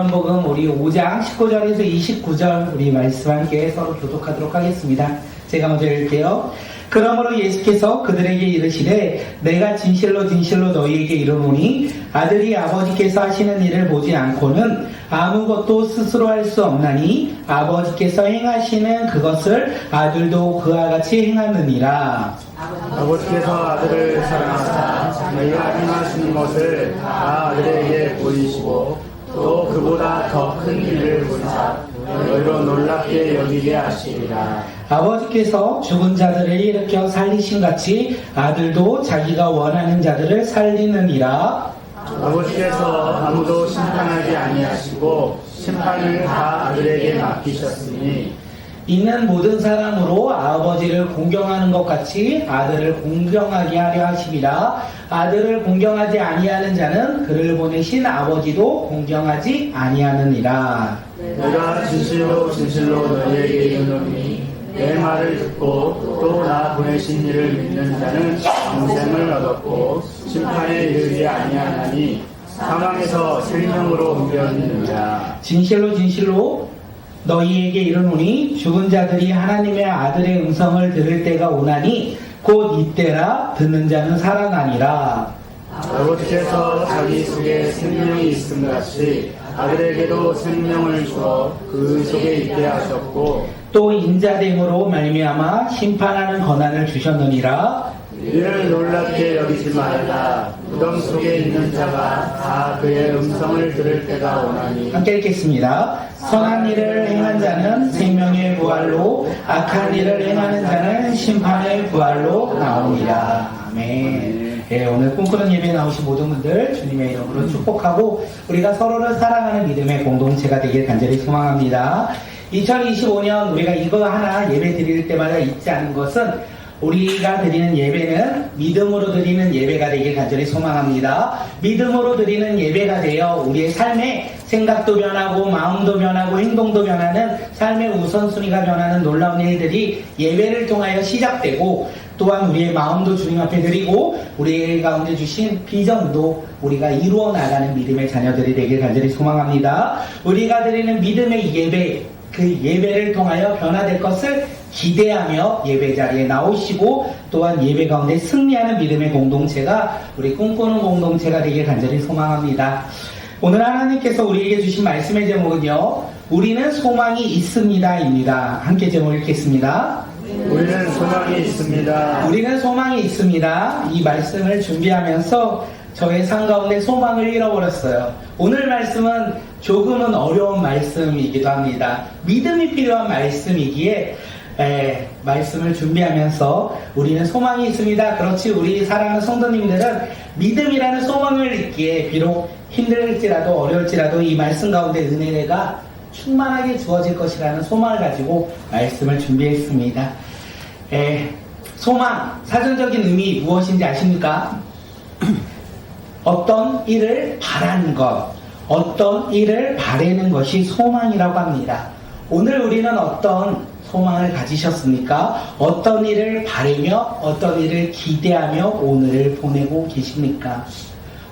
요한복음 우리 5장 19절에서 29절 우리 말씀 함께 서로 교독하도록 하겠습니다. 제가 먼저 읽을게요. 그러므로 예수께서 그들에게 이르시되 내가 진실로 진실로 너희에게 이르노니 아들이 아버지께서 하시는 일을 보지 않고는 아무것도 스스로 할 수 없나니 아버지께서 행하시는 그것을 아들도 그와 같이 행하느니라. 아버지께서 아들을 사랑하사 너희가 행하시는 것을 다 아들에게 보이시고 또 그보다 더 큰 일을 보사 너희로 놀랍게 여기게 하시리라. 아버지께서 죽은 자들을 일으켜 살리신 같이 아들도 자기가 원하는 자들을 살리느니라. 아버지께서 아무도 심판하지 아니하시고 심판을 다 아들에게 맡기셨으니 이는 모든 사람으로 아버지를 공경하는 것 같이 아들을 공경하게 하려 하심이라. 아들을 공경하지 아니하는 자는 그를 보내신 아버지도 공경하지 아니하느니라. 내가 진실로 진실로 너희에게 이르노니 내 말을 듣고 또 나 보내신 이를 믿는 자는 영생을 얻었고 심판에 이르지 아니하나니 사망에서 생명으로 옮겨지느니라. 진실로 진실로 너희에게 이르노니 죽은 자들이 하나님의 아들의 음성을 들을 때가 오나니 곧 이때라. 듣는 자는 살아나니라. 아버지께서 자기 속에 생명이 있음 같이 아들에게도 생명을 주어 그 속에 있게 하셨고 또 인자됨으로 말미암아 심판하는 권한을 주셨느니라. 이를 놀랍게 여기지 말라. 무덤 속에 있는 자가 다 그의 음성을 들을 때가 오나니. 함께 읽겠습니다. 선한 일을 행한 자는 생명의 부활로, 악한 일을 행하는 자는 심판의 부활로 나옵니다. 아멘. 예, 오늘 꿈꾸는 예배에 나오신 모든 분들 주님의 이름으로 축복하고 우리가 서로를 사랑하는 믿음의 공동체가 되길 간절히 소망합니다. 2025년 우리가 이거 하나 예배 드릴 때마다 잊지 않은 것은 우리가 드리는 예배는 믿음으로 드리는 예배가 되길 간절히 소망합니다. 믿음으로 드리는 예배가 되어 우리의 삶에 생각도 변하고 마음도 변하고 행동도 변하는 삶의 우선순위가 변하는 놀라운 일들이 예배를 통하여 시작되고 또한 우리의 마음도 주님 앞에 드리고 우리 가운데 주신 비전도 우리가 이루어 나가는 믿음의 자녀들이 되길 간절히 소망합니다. 우리가 드리는 믿음의 예배, 그 예배를 통하여 변화될 것을 기대하며 예배 자리에 나오시고 또한 예배 가운데 승리하는 믿음의 공동체가 우리 꿈꾸는 공동체가 되길 간절히 소망합니다. 오늘 하나님께서 우리에게 주신 말씀의 제목은요, 우리는 소망이 있습니다입니다. 함께 제목 읽겠습니다. 우리는 소망이 있습니다. 우리는 소망이 있습니다. 이 말씀을 준비하면서 저의 삶 가운데 소망을 잃어버렸어요. 오늘 말씀은 조금은 어려운 말씀이기도 합니다. 믿음이 필요한 말씀이기에 말씀을 준비하면서 우리는 소망이 있습니다. 그렇지, 우리 사랑하는 성도님들은 믿음이라는 소망을 잊기에 비록 힘들지라도 어려울지라도 이 말씀 가운데 은혜가 충만하게 주어질 것이라는 소망을 가지고 말씀을 준비했습니다. 소망, 사전적인 의미 무엇인지 아십니까? 어떤 일을 바라는 것, 어떤 일을 바라는 것이 소망이라고 합니다. 오늘 우리는 어떤 소망을 가지셨습니까? 어떤 일을 바라며 어떤 일을 기대하며 오늘을 보내고 계십니까?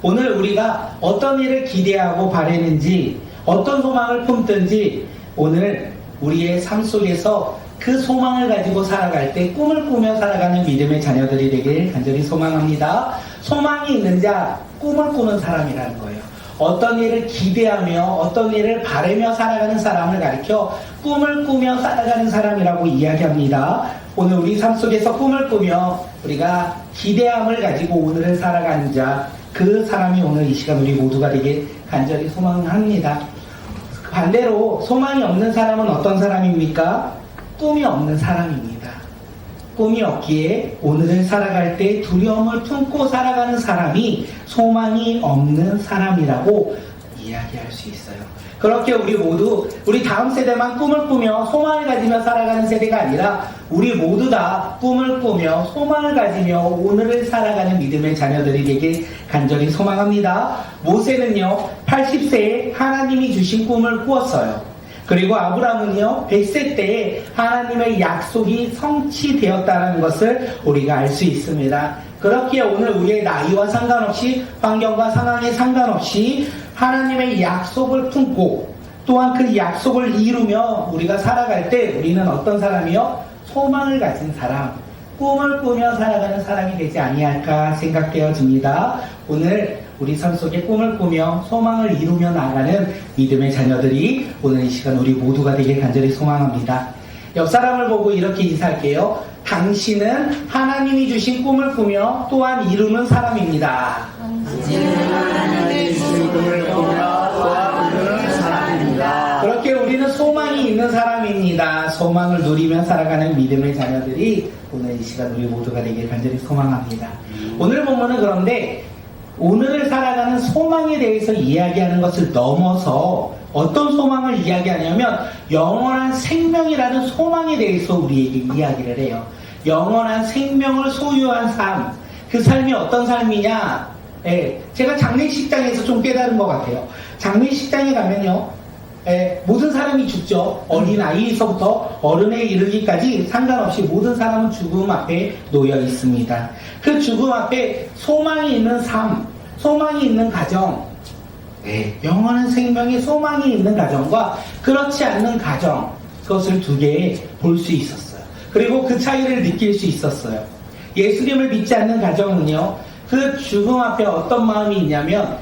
오늘 우리가 어떤 일을 기대하고 바라는지 어떤 소망을 품든지 오늘 우리의 삶 속에서 그 소망을 가지고 살아갈 때 꿈을 꾸며 살아가는 믿음의 자녀들이 되길 간절히 소망합니다. 소망이 있는 자, 꿈을 꾸는 사람이라는 거예요. 어떤 일을 기대하며 어떤 일을 바라며 살아가는 사람을 가리켜 꿈을 꾸며 살아가는 사람이라고 이야기합니다. 오늘 우리 삶 속에서 꿈을 꾸며 우리가 기대함을 가지고 오늘을 살아가는 자, 그 사람이 오늘 이 시간 우리 모두가 되길 간절히 소망합니다. 반대로 소망이 없는 사람은 어떤 사람입니까? 꿈이 없는 사람입니다. 꿈이 없기에 오늘을 살아갈 때 두려움을 품고 살아가는 사람이 소망이 없는 사람이라고 이야기할 수 있어요. 그렇게 우리 모두 우리 다음 세대만 꿈을 꾸며 소망을 가지며 살아가는 세대가 아니라 우리 모두 다 꿈을 꾸며 소망을 가지며 오늘을 살아가는 믿음의 자녀들이 되길 간절히 소망합니다. 모세는요 80세에 하나님이 주신 꿈을 꾸었어요. 그리고 아브라함은요 100세 때에 하나님의 약속이 성취되었다는 것을 우리가 알 수 있습니다. 그렇기에 오늘 우리의 나이와 상관없이 환경과 상황에 상관없이 하나님의 약속을 품고 또한 그 약속을 이루며 우리가 살아갈 때 우리는 어떤 사람이요? 소망을 가진 사람, 꿈을 꾸며 살아가는 사람이 되지 아니할까 생각되어집니다. 오늘 우리 삶 속에 꿈을 꾸며 소망을 이루며 나아가는 믿음의 자녀들이 오늘 이 시간 우리 모두가 되길 간절히 소망합니다. 옆 사람을 보고 이렇게 인사할게요. 당신은 하나님이 주신 꿈을 꾸며 또한 이루는 사람입니다. 하나님의 주신 꿈을 꾸며 또한 이루는 사람입니다. 그렇게 우리는 소망이 있는 사람입니다. 소망을 누리며 살아가는 믿음의 자녀들이 오늘 이 시간 우리 모두가 되길 간절히 소망합니다. 오늘 본문은 그런데 오늘을 살아가는 소망에 대해서 이야기하는 것을 넘어서 어떤 소망을 이야기하냐면 영원한 생명이라는 소망에 대해서 우리에게 이야기를 해요. 영원한 생명을 소유한 삶, 그 삶이 어떤 삶이냐? 제가 장례식장에서 좀 깨달은 것 같아요. 장례식장에 가면요, 모든 사람이 죽죠. 어린아이에서부터 어른에 이르기까지 상관없이 모든 사람은 죽음 앞에 놓여 있습니다. 그 죽음 앞에 소망이 있는 삶, 소망이 있는 가정, 영원한 생명의 소망이 있는 가정과 그렇지 않는 가정, 그것을 두 개 볼 수 있었어요. 그리고 그 차이를 느낄 수 있었어요. 예수님을 믿지 않는 가정은요, 그 죽음 앞에 어떤 마음이 있냐면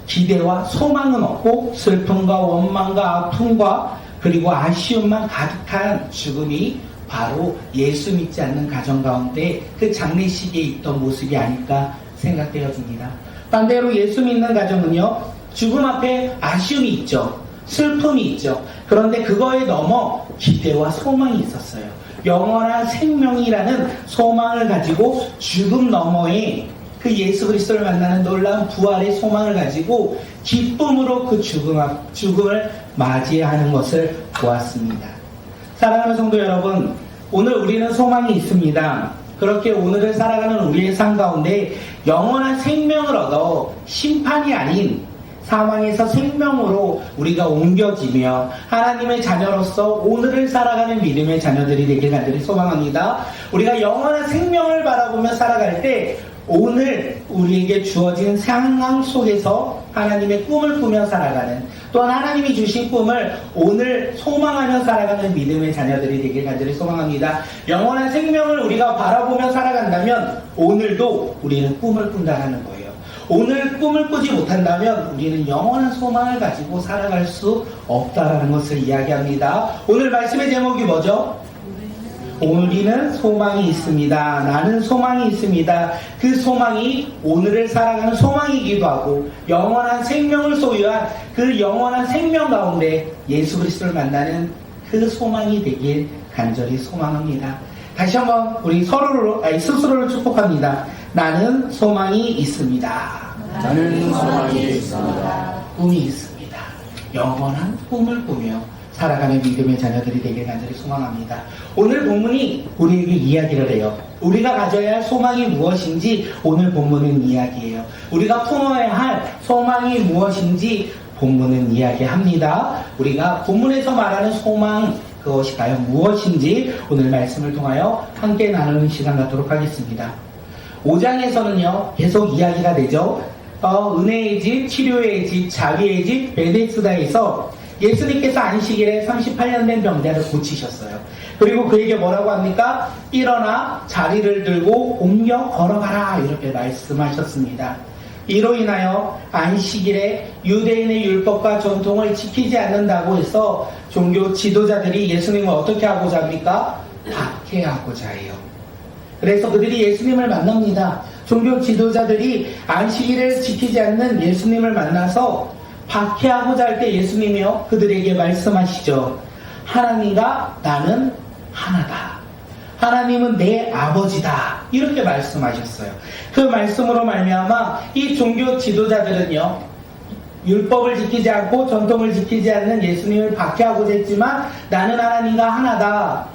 기대와 소망은 없고 슬픔과 원망과 아픔과 그리고 아쉬움만 가득한 죽음이 바로 예수 믿지 않는 가정 가운데 그 장례식에 있던 모습이 아닐까 생각되어집니다. 반대로 예수 믿는 가정은요, 죽음 앞에 아쉬움이 있죠. 슬픔이 있죠. 그런데 그거에 넘어 기대와 소망이 있었어요. 영원한 생명이라는 소망을 가지고 죽음 너머에 그 예수 그리스도를 만나는 놀라운 부활의 소망을 가지고 기쁨으로 그 죽음을 맞이하는 것을 보았습니다. 사랑하는 성도 여러분, 오늘 우리는 소망이 있습니다. 그렇게 오늘을 살아가는 우리의 삶 가운데 영원한 생명을 얻어 심판이 아닌 사망에서 생명으로 우리가 옮겨지며 하나님의 자녀로서 오늘을 살아가는 믿음의 자녀들이 되길 간절히 소망합니다. 우리가 영원한 생명을 바라보며 살아갈 때 오늘 우리에게 주어진 상황 속에서 하나님의 꿈을 꾸며 살아가는, 또한 하나님이 주신 꿈을 오늘 소망하며 살아가는 믿음의 자녀들이 되길 간절히 소망합니다. 영원한 생명을 우리가 바라보며 살아간다면 오늘도 우리는 꿈을 꾼다는 거예요. 오늘 꿈을 꾸지 못한다면 우리는 영원한 소망을 가지고 살아갈 수 없다라는 것을 이야기합니다. 오늘 말씀의 제목이 뭐죠? 우리는 소망이 있습니다. 나는 소망이 있습니다. 그 소망이 오늘을 살아가는 소망이기도 하고 영원한 생명을 소유한 그 영원한 생명 가운데 예수 그리스도를 만나는 그 소망이 되길 간절히 소망합니다. 다시 한번 우리 스스로를 축복합니다. 나는 소망이 있습니다. 나는 소망이 있습니다. 꿈이 있습니다. 영원한 꿈을 꾸며 살아가는 믿음의 자녀들이 되길 간절히 소망합니다. 오늘 본문이 우리에게 이야기를 해요. 우리가 가져야 할 소망이 무엇인지 오늘 본문은 이야기해요. 우리가 품어야 할 소망이 무엇인지 본문은 이야기합니다. 우리가 본문에서 말하는 소망, 그것이 과연 무엇인지 오늘 말씀을 통하여 함께 나누는 시간 갖도록 하겠습니다. 5장에서는요 계속 이야기가 되죠. 은혜의 집, 치료의 집, 자비의 집, 베데스다에서 예수님께서 안식일에 38년 된 병자를 고치셨어요. 그리고 그에게 뭐라고 합니까? 일어나 자리를 들고 옮겨 걸어가라, 이렇게 말씀하셨습니다. 이로 인하여 안식일에 유대인의 율법과 전통을 지키지 않는다고 해서 종교 지도자들이 예수님을 어떻게 하고자 합니까? 박해하고자 해요. 그래서 그들이 예수님을 만납니다. 종교 지도자들이 안식일을 지키지 않는 예수님을 만나서 박해하고자 할 때 예수님이요 그들에게 말씀하시죠. 하나님과 나는 하나다. 하나님은 내 아버지다. 이렇게 말씀하셨어요. 그 말씀으로 말미암아 이 종교 지도자들은요 율법을 지키지 않고 전통을 지키지 않는 예수님을 박해하고자 했지만 나는 하나님과 하나다.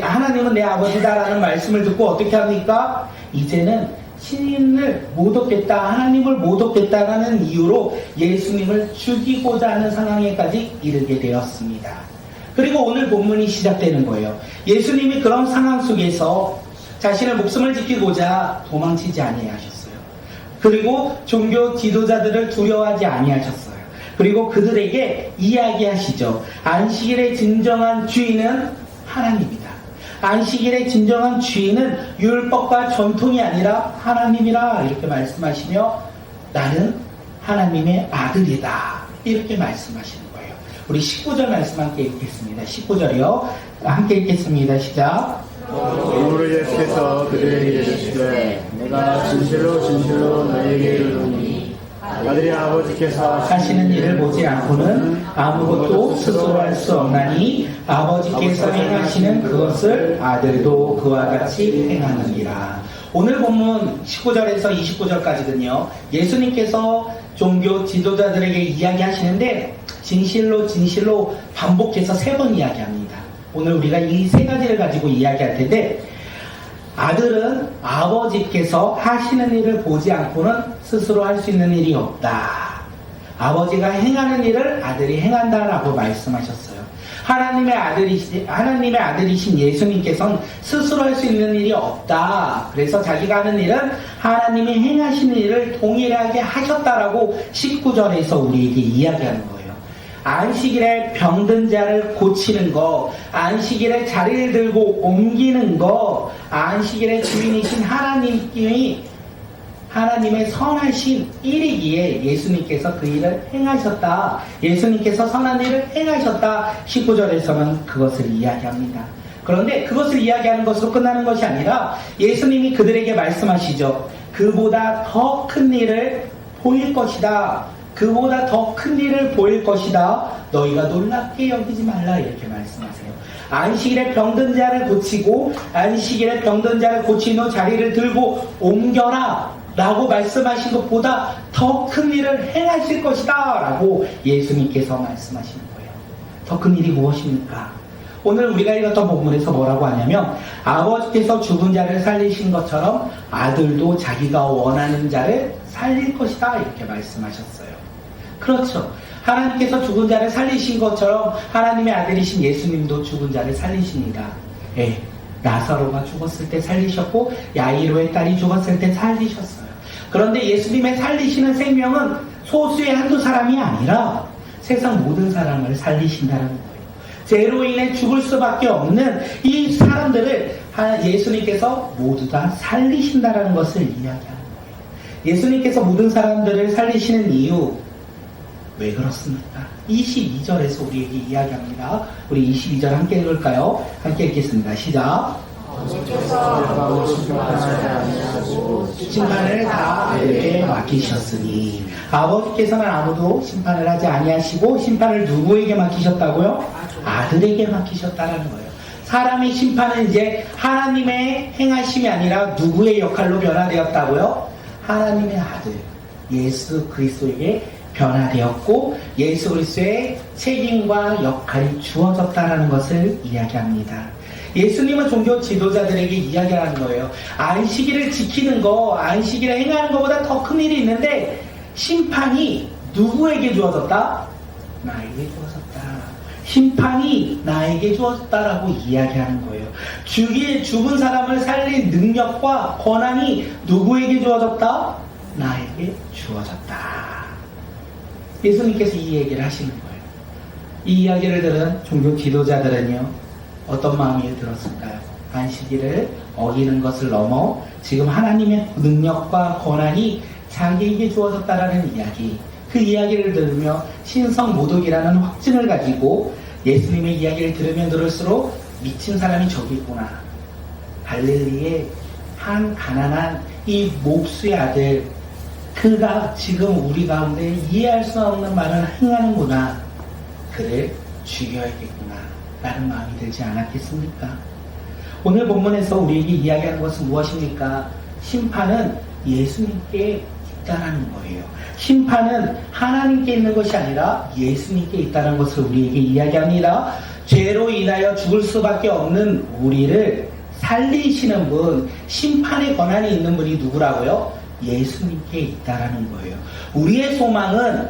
하나님은 내 아버지다라는 말씀을 듣고 어떻게 합니까? 이제는 신인을 못 얻겠다, 하나님을 못 얻겠다라는 이유로 예수님을 죽이고자 하는 상황에까지 이르게 되었습니다. 그리고 오늘 본문이 시작되는 거예요. 예수님이 그런 상황 속에서 자신의 목숨을 지키고자 도망치지 아니하셨어요. 그리고 종교 지도자들을 두려워하지 아니하셨어요. 그리고 그들에게 이야기하시죠. 안식일의 진정한 주인은 하나님이다. 안식일의 진정한 주인은 율법과 전통이 아니라 하나님이라 이렇게 말씀하시며 나는 하나님의 아들이다 이렇게 말씀하시는 거예요. 우리 19절 말씀 함께 읽겠습니다. 19절이요. 함께 읽겠습니다. 시작. 그러므로 예수께서 그들에게 이르시되 내가 진실로 진실로 너희에게 이르노니 아들이 아버지께서 하시는 일을 보지 않고는 아무것도 스스로 할 수 없나니 아버지께서 행하시는 그것을 아들도 그와 같이 행하느니라. 오늘 본문 19절에서 29절까지는요. 예수님께서 종교 지도자들에게 이야기하시는데 진실로 진실로 반복해서 3번 이야기합니다. 오늘 우리가 이 3가지를 가지고 이야기할 텐데 아들은 아버지께서 하시는 일을 보지 않고는 스스로 할 수 있는 일이 없다. 아버지가 행하는 일을 아들이 행한다라고 말씀하셨어요. 하나님의 아들이신 예수님께서는 스스로 할 수 있는 일이 없다. 그래서 자기가 하는 일은 하나님이 행하시는 일을 동일하게 하셨다라고 19절에서 우리에게 이야기하는 거예요. 안식일에 병든 자를 고치는 거, 안식일에 자리를 들고 옮기는 거, 안식일의 주인이신 하나님의 선하신 일이기에 예수님께서 그 일을 행하셨다. 예수님께서 선한 일을 행하셨다. 19절에서는 그것을 이야기합니다. 그런데 그것을 이야기하는 것으로 끝나는 것이 아니라 예수님이 그들에게 말씀하시죠. 그보다 더 큰 일을 보일 것이다. 그보다 더 큰 일을 보일 것이다. 너희가 놀랍게 여기지 말라. 이렇게 말씀하세요. 안식일에 병든 자를 고치고 안식일에 병든 자를 고친 후 자리를 들고 옮겨라 라고 말씀하신 것보다 더 큰 일을 행하실 것이다 라고 예수님께서 말씀하시는 거예요. 더 큰 일이 무엇입니까? 오늘 우리가 읽었던 본문에서 뭐라고 하냐면 아버지께서 죽은 자를 살리신 것처럼 아들도 자기가 원하는 자를 살릴 것이다 이렇게 말씀하셨어요. 그렇죠. 하나님께서 죽은 자를 살리신 것처럼 하나님의 아들이신 예수님도 죽은 자를 살리십니다. 예, 나사로가 죽었을 때 살리셨고 야이로의 딸이 죽었을 때 살리셨어요. 그런데 예수님의 살리시는 생명은 소수의 한두 사람이 아니라 세상 모든 사람을 살리신다는 거예요. 죄로 인해 죽을 수밖에 없는 이 사람들을 예수님께서 모두 다 살리신다는 것을 이야기하는 거예요. 예수님께서 모든 사람들을 살리시는 이유 왜 그렇습니까? 22절에서 우리에게 이야기합니다. 우리 22절 함께 읽을까요? 함께 읽겠습니다. 시작. 심판을 다 아들에게 맡기셨으니 아버지께서는 아무도 심판을 하지 아니하시고 심판을 누구에게 맡기셨다고요? 아들에게 맡기셨다라는 거예요. 사람의 심판은 이제 하나님의 행하심이 아니라 누구의 역할로 변화되었다고요? 하나님의 아들 예수 그리스도에게 변화되었고 예수 그리스도의 책임과 역할이 주어졌다는 것을 이야기합니다. 예수님은 종교 지도자들에게 이야기하는 거예요. 안식일을 지키는 거, 안식일을 행하는 것보다 더 큰 일이 있는데 심판이 누구에게 주어졌다? 나에게 주어졌다. 심판이 나에게 주어졌다라고 이야기하는 거예요. 죽은 사람을 살릴 능력과 권한이 누구에게 주어졌다? 나에게 주어졌다. 예수님께서 이 얘기를 하시는 거예요. 이 이야기를 들은 종교 지도자들은요, 어떤 마음이 들었을까요? 안식일을 어기는 것을 넘어 지금 하나님의 능력과 권한이 자기에게 주어졌다라는 이야기, 그 이야기를 들으며 신성모독이라는 확증을 가지고 예수님의 이야기를 들으면 들을수록 미친 사람이 저기 있구나. 갈릴리의 한 가난한 이 목수의 아들, 그가 지금 우리 가운데 이해할 수 없는 말을 행하는구나. 그를 죽여야겠구나 라는 마음이 들지 않았겠습니까? 오늘 본문에서 우리에게 이야기하는 것은 무엇입니까? 심판은 예수님께 있다는 거예요. 심판은 하나님께 있는 것이 아니라 예수님께 있다는 것을 우리에게 이야기합니다. 죄로 인하여 죽을 수밖에 없는 우리를 살리시는 분, 심판의 권한이 있는 분이 누구라고요? 예수님께 있다라는 거예요. 우리의 소망은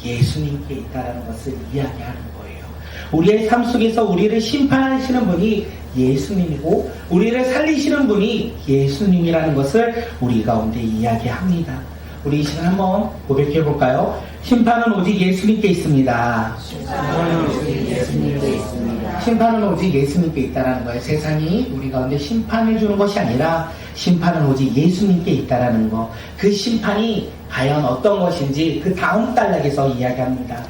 예수님께 있다라는 것을 이야기하는 거예요. 우리의 삶 속에서 우리를 심판하시는 분이 예수님이고 우리를 살리시는 분이 예수님이라는 것을 우리 가운데 이야기합니다. 우리 이 시간 한번 고백해 볼까요? 심판은 오직 예수님께 있습니다. 심판은 오직 예수님께 있습니다. 심판은 오직 예수님께 있다라는 거예요. 세상이 우리 가운데 심판을 주는 것이 아니라 심판은 오직 예수님께 있다라는 거. 그 심판이 과연 어떤 것인지 그 다음 단락에서 이야기합니다.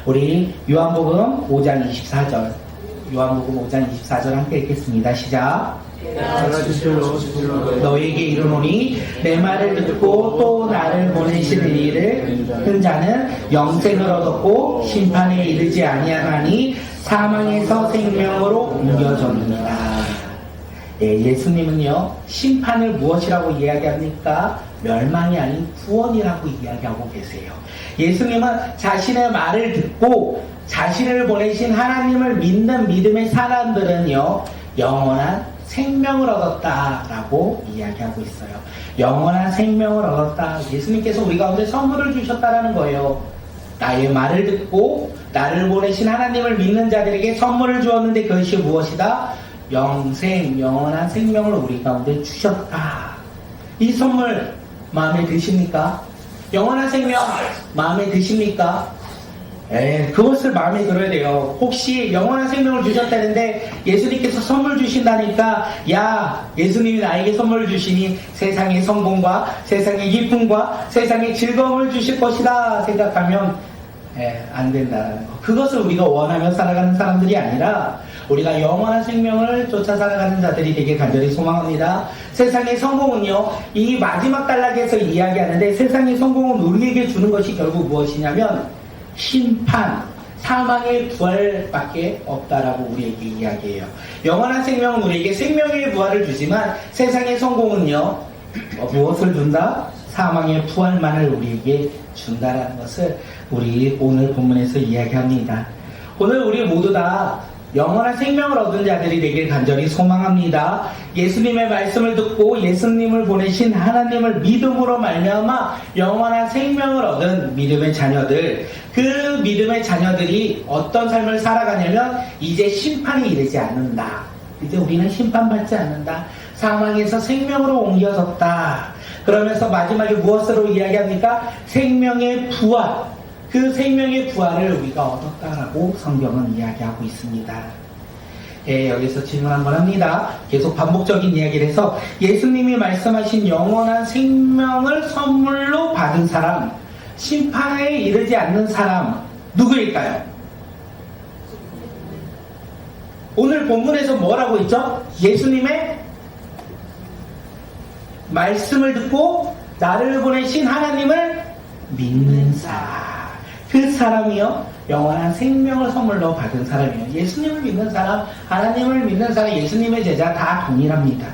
우리 요한복음 5장 24절, 요한복음 5장 24절 함께 읽겠습니다. 시작. 내가 진실로 너에게 이르노니 내 말을 듣고 또 나를 보내시는 이를 한 자는 영생을 얻었고 심판에 이르지 아니하나니 사망에서 생명으로 옮겨졌느니라. 예, 예수님은요 심판을 무엇이라고 이야기합니까? 멸망이 아닌 구원이라고 이야기하고 계세요. 예수님은 자신의 말을 듣고 자신을 보내신 하나님을 믿는 믿음의 사람들은요 영원한 생명을 얻었다라고 이야기하고 있어요. 영원한 생명을 얻었다. 예수님께서 우리 가운데 선물을 주셨다라는 거예요. 나의 말을 듣고 나를 보내신 하나님을 믿는 자들에게 선물을 주었는데 그것이 무엇이다? 영생, 영원한 생명을 우리 가운데 주셨다. 이 선물 마음에 드십니까? 영원한 생명 마음에 드십니까? 그것을 마음에 들어야 돼요. 혹시 영원한 생명을 주셨다는데 예수님께서 선물 주신다니까 야 예수님이 나에게 선물을 주시니 세상의 성공과 세상의 기쁨과 세상의 즐거움을 주실 것이다 생각하면 안 된다는 거. 그것을 우리가 원하며 살아가는 사람들이 아니라 우리가 영원한 생명을 쫓아 살아가는 자들이 되길 간절히 소망합니다. 세상의 성공은요 이 마지막 단락에서 이야기하는데 세상의 성공은 우리에게 주는 것이 결국 무엇이냐면 심판, 사망의 부활밖에 없다라고 우리에게 이야기해요. 영원한 생명은 우리에게 생명의 부활을 주지만 세상의 성공은요 무엇을 준다? 사망의 부활만을 우리에게 준다라는 것을 우리 오늘 본문에서 이야기합니다. 오늘 우리 모두 다 영원한 생명을 얻은 자들이 되길 간절히 소망합니다. 예수님의 말씀을 듣고 예수님을 보내신 하나님을 믿음으로 말미암아 영원한 생명을 얻은 믿음의 자녀들, 그 믿음의 자녀들이 어떤 삶을 살아가냐면 이제 심판이 이르지 않는다. 이제 우리는 심판받지 않는다. 사망에서 생명으로 옮겨졌다. 그러면서 마지막에 무엇으로 이야기합니까? 생명의 부활. 그 생명의 부활을 우리가 얻었다라고 성경은 이야기하고 있습니다. 여기서 질문 한번 합니다. 계속 반복적인 이야기를 해서 예수님이 말씀하신 영원한 생명을 선물로 받은 사람, 심판에 이르지 않는 사람 누구일까요? 오늘 본문에서 뭐라고 있죠? 예수님의 말씀을 듣고 나를 보내신 하나님을 믿는 사람. 그 사람이요 영원한 생명을 선물로 받은 사람이에요. 예수님을 믿는 사람, 하나님을 믿는 사람, 예수님의 제자 다 동일합니다.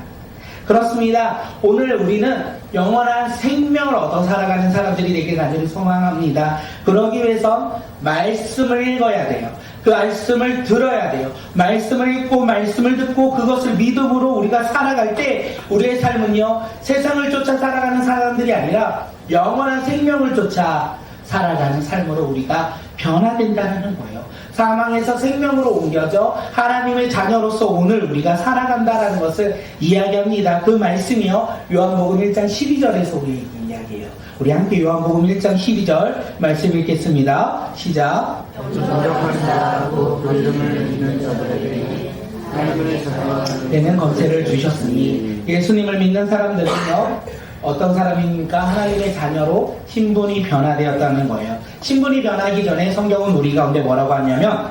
그렇습니다. 오늘 우리는 영원한 생명을 얻어 살아가는 사람들이 되길 간절히 소망합니다. 그러기 위해서 말씀을 읽어야 돼요. 그 말씀을 들어야 돼요. 말씀을 읽고 말씀을 듣고 그것을 믿음으로 우리가 살아갈 때 우리의 삶은요 세상을 쫓아 살아가는 사람들이 아니라 영원한 생명을 쫓아 살아가는 삶으로 우리가 변화된다는 거예요. 사망에서 생명으로 옮겨져 하나님의 자녀로서 오늘 우리가 살아간다는 것을 이야기합니다. 그 말씀이요 요한복음 1장 12절에서 우리에게 이야기해요. 우리 함께 요한복음 1장 12절 말씀 읽겠습니다. 시작. 정력한 자하고 그 이름을 믿는 자들에게 하나님의 자녀가 되는 권세를 주셨으니 예수님을 믿는 사람들은요 어떤 사람입니까? 하나님의 자녀로 신분이 변화되었다는 거예요. 신분이 변하기 전에 성경은 우리 가운데 뭐라고 하냐면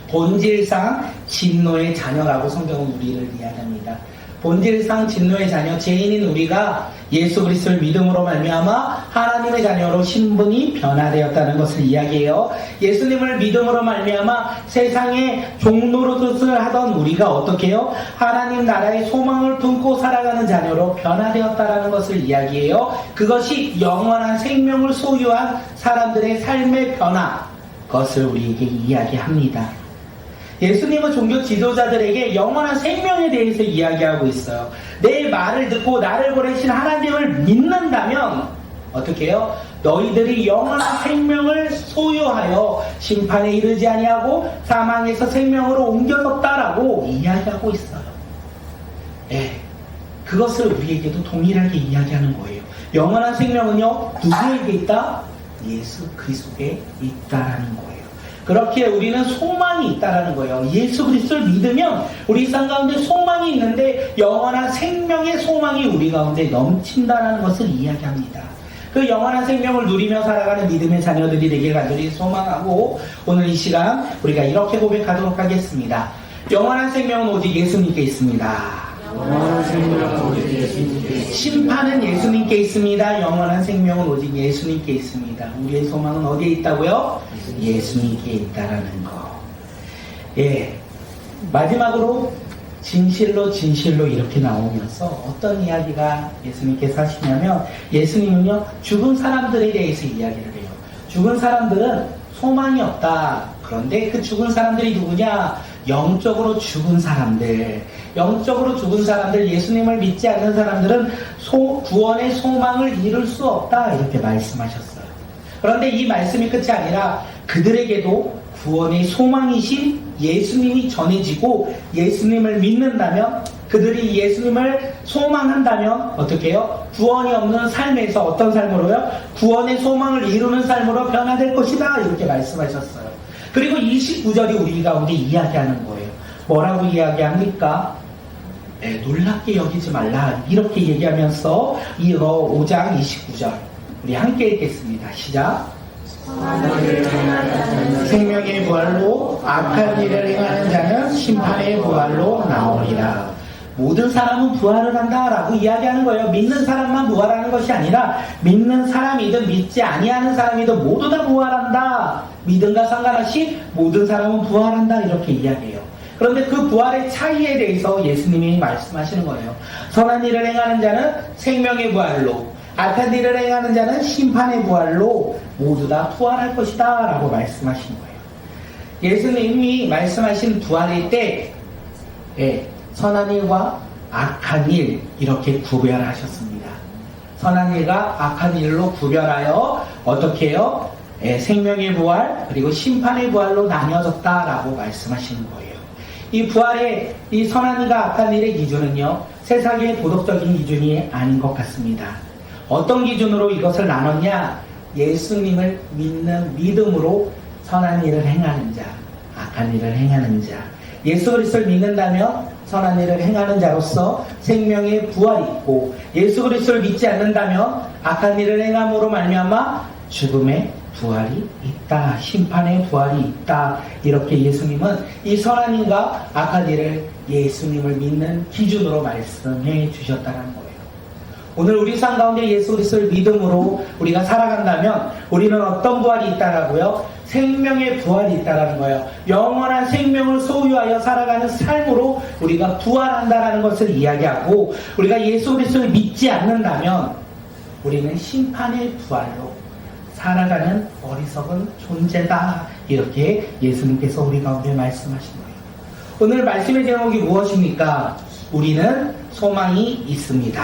본질상 진노의 자녀라고 성경은 우리를 이야기합니다. 본질상 진노의 자녀, 죄인인 우리가 예수 그리스도를 믿음으로 말미암아 하나님의 자녀로 신분이 변화되었다는 것을 이야기해요. 예수님을 믿음으로 말미암아 세상의 종노릇을 하던 우리가 어떻게 해요? 하나님 나라의 소망을 품고 살아가는 자녀로 변화되었다는 것을 이야기해요. 그것이 영원한 생명을 소유한 사람들의 삶의 변화, 그것을 우리에게 이야기합니다. 예수님은 종교 지도자들에게 영원한 생명에 대해서 이야기하고 있어요. 내 말을 듣고 나를 보내신 하나님을 믿는다면 어떻게 해요? 너희들이 영원한 생명을 소유하여 심판에 이르지 아니하고 사망에서 생명으로 옮겨졌다라고 이야기하고 있어요. 그것을 우리에게도 동일하게 이야기하는 거예요. 영원한 생명은요, 누구에게 있다? 예수 그리스도에 있다라는 거예요. 그렇게 우리는 소망이 있다라는 거예요. 예수 그리스도를 믿으면 우리 삶 가운데 소망이 있는데 영원한 생명의 소망이 우리 가운데 넘친다라는 것을 이야기합니다. 그 영원한 생명을 누리며 살아가는 믿음의 자녀들이 되길 간절히 소망하고 오늘 이 시간 우리가 이렇게 고백하도록 하겠습니다. 영원한 생명은 오직 예수님께 있습니다. 영원한 생명은 오직 예수님께 있습니다. 심판은 예수님께 있습니다. 영원한 생명은 오직 예수님께 있습니다. 우리의 소망은 어디에 있다고요? 예수님께 있다라는 거. 예. 마지막으로 진실로 이렇게 나오면서 어떤 이야기가 예수님께서 하시냐면 예수님은요, 죽은 사람들에 대해서 이야기를 해요. 죽은 사람들은 소망이 없다. 그런데 그 죽은 사람들이 누구냐? 영적으로 죽은 사람들, 예수님을 믿지 않는 사람들은 구원의 소망을 이룰 수 없다 이렇게 말씀하셨어요. 그런데 이 말씀이 끝이 아니라 그들에게도 구원의 소망이신 예수님이 전해지고 예수님을 믿는다면, 그들이 예수님을 소망한다면 어떻게 해요? 구원이 없는 삶에서 어떤 삶으로요? 구원의 소망을 이루는 삶으로 변화될 것이다 이렇게 말씀하셨어요. 그리고 29절이 우리 가운데 이야기하는 거예요. 뭐라고 이야기합니까? 네, 놀랍게 여기지 말라 이렇게 얘기하면서 이어 5장 29절 우리 함께 읽겠습니다. 시작. 생명의 부활로 악한 일을 행하는 자는 심판의 부활로 나오리라. 모든 사람은 부활을 한다라고 이야기하는 거예요. 믿는 사람만 부활하는 것이 아니라 믿는 사람이든 믿지 아니하는 사람이든 모두 다 부활한다. 믿음과 상관없이 모든 사람은 부활한다 이렇게 이야기해요. 그런데 그 부활의 차이에 대해서 예수님이 말씀하시는 거예요. 선한 일을 행하는 자는 생명의 부활로, 악한 일을 행하는 자는 심판의 부활로 모두 다 부활할 것이다 라고 말씀하신 거예요. 예수님이 말씀하신 부활의 때 선한 일과 악한 일 이렇게 구별하셨습니다. 선한 일과 악한 일로 구별하여 어떻게 해요? 생명의 부활 그리고 심판의 부활로 나뉘어졌다라고 말씀하시는 거예요. 이 부활의 이 선한 일과 악한 일의 기준은요, 세상의 도덕적인 기준이 아닌 것 같습니다. 어떤 기준으로 이것을 나눴냐? 예수님을 믿는 믿음으로 선한 일을 행하는 자, 악한 일을 행하는 자. 예수 그리스도를 믿는다면 선한 일을 행하는 자로서 생명의 부활이 있고, 예수 그리스도를 믿지 않는다면 악한 일을 행함으로 말미암아 죽음의 부활이 있다, 심판의 부활이 있다. 이렇게 예수님은 이 선한 일과 악한 일을 예수님을 믿는 기준으로 말씀해 주셨다는 거예요. 오늘 우리 삶 가운데 예수 그리스도를 믿음으로 우리가 살아간다면 우리는 어떤 부활이 있다라고요? 생명의 부활이 있다라는 거예요. 영원한 생명을 소유하여 살아가는 삶으로 우리가 부활한다라는 것을 이야기하고, 우리가 예수 그리스도를 믿지 않는다면 우리는 심판의 부활로 살아가는 어리석은 존재다. 이렇게 예수님께서 우리 가운데 말씀하신 거예요. 오늘 말씀의 제목이 무엇입니까? 우리는 소망이 있습니다.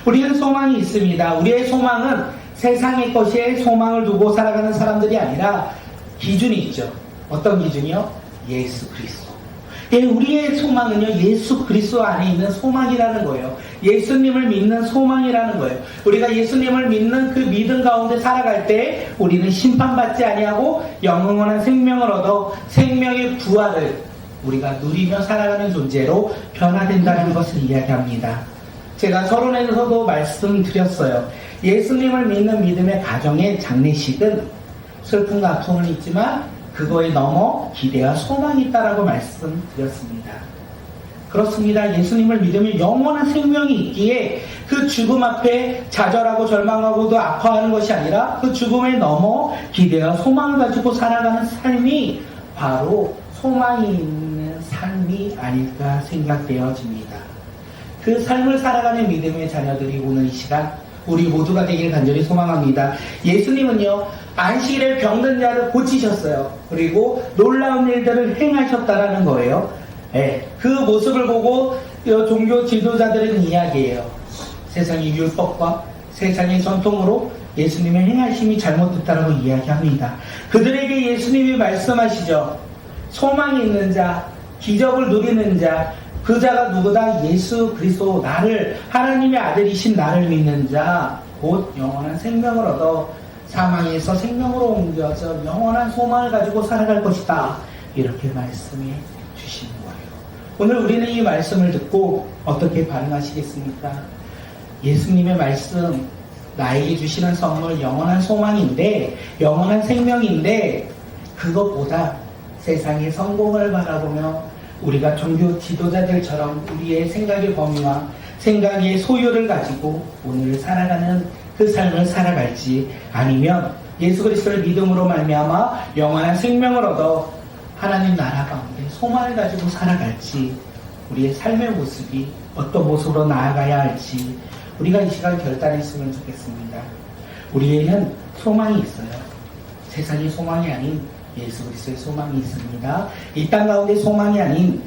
우리는 소망이 있습니다. 우리의 소망은 세상의 것에 소망을 두고 살아가는 사람들이 아니라 기준이 있죠. 어떤 기준이요? 예수 그리스도. 우리의 소망은요, 예수 그리스도 안에 있는 소망이라는 거예요. 예수님을 믿는 소망이라는 거예요. 우리가 예수님을 믿는 그 믿음 가운데 살아갈 때 우리는 심판받지 아니하고 영원한 생명을 얻어 생명의 부활을 우리가 누리며 살아가는 존재로 변화된다는 것을 이야기합니다. 제가 서론에서도 말씀드렸어요. 예수님을 믿는 믿음의 가정의 장례식은 슬픔과 아픔은 있지만 그거에 넘어 기대와 소망이 있다라고 말씀드렸습니다. 그렇습니다. 예수님을 믿으면 영원한 생명이 있기에 그 죽음 앞에 좌절하고 절망하고도 아파하는 것이 아니라 그 죽음에 넘어 기대와 소망을 가지고 살아가는 삶이 바로 소망이 있는 삶이 아닐까 생각되어집니다. 그 삶을 살아가는 믿음의 자녀들이 오늘 이 시간 우리 모두가 되길 간절히 소망합니다. 예수님은요, 안식일에 병든 자를 고치셨어요. 그리고 놀라운 일들을 행하셨다라는 거예요. 그 모습을 보고 종교 지도자들은 이야기해요. 세상의 율법과 세상의 전통으로 예수님의 행하심이 잘못됐다라고 이야기합니다. 그들에게 예수님이 말씀하시죠. 소망이 있는 자, 기적을 누리는 자, 그 자가 누구다? 예수 그리스도, 나를, 하나님의 아들이신 나를 믿는 자, 곧 영원한 생명을 얻어 사망에서 생명으로 옮겨져 영원한 소망을 가지고 살아갈 것이다. 이렇게 말씀해 주시는 거예요. 오늘 우리는 이 말씀을 듣고 어떻게 반응하시겠습니까? 예수님의 말씀, 나에게 주시는 선물 영원한 소망인데, 영원한 생명인데, 그것보다 세상의 성공을 바라보며 우리가 종교 지도자들처럼 우리의 생각의 범위와 생각의 소유를 가지고 오늘 살아가는 그 삶을 살아갈지, 아니면 예수 그리스도를 믿음으로 말미암아 영원한 생명을 얻어 하나님 나라 가운데 소망을 가지고 살아갈지, 우리의 삶의 모습이 어떤 모습으로 나아가야 할지 우리가 이 시간 결단했으면 좋겠습니다. 우리에는 소망이 있어요. 세상의 소망이 아닌 예수 그리스도의 소망이 있습니다. 이 땅 가운데 소망이 아닌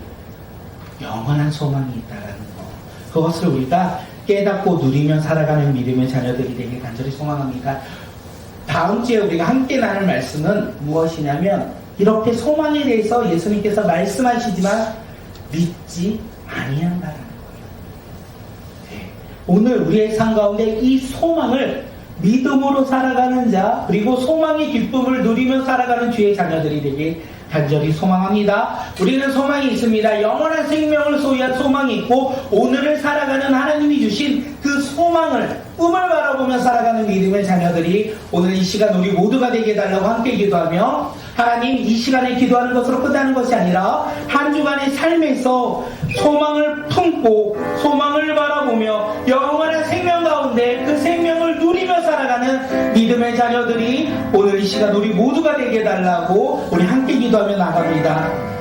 영원한 소망이 있다는 것, 그것을 우리가 깨닫고 누리며 살아가는 믿음의 자녀들이 되길 간절히 소망합니다. 다음 주에 우리가 함께 나눌 말씀은 무엇이냐면, 이렇게 소망에 대해서 예수님께서 말씀하시지만 믿지 아니한다는 거예요. 네. 오늘 우리의 삶 가운데 이 소망을 믿음으로 살아가는 자, 그리고 소망의 기쁨을 누리며 살아가는 주의 자녀들이 되길 간절히 소망합니다. 우리는 소망이 있습니다. 영원한 생명을 소유한 소망이 있고, 오늘을 살아가는 하나님이 주신 그 소망을, 꿈을 바라보며 살아가는 믿음의 자녀들이 오늘 이 시간 우리 모두가 되게 해달라고 함께 기도하며, 하나님, 이 시간에 기도하는 것으로 끝나는 것이 아니라 한 주간의 삶에서 소망을 품고 소망을 바라보며 영원한 생명 가운데 그 생명을 누리며 살아가는 믿음의 자녀들이 오늘 이 시간 우리 모두가 되게 해달라고 우리 함께 기도하며 나갑니다.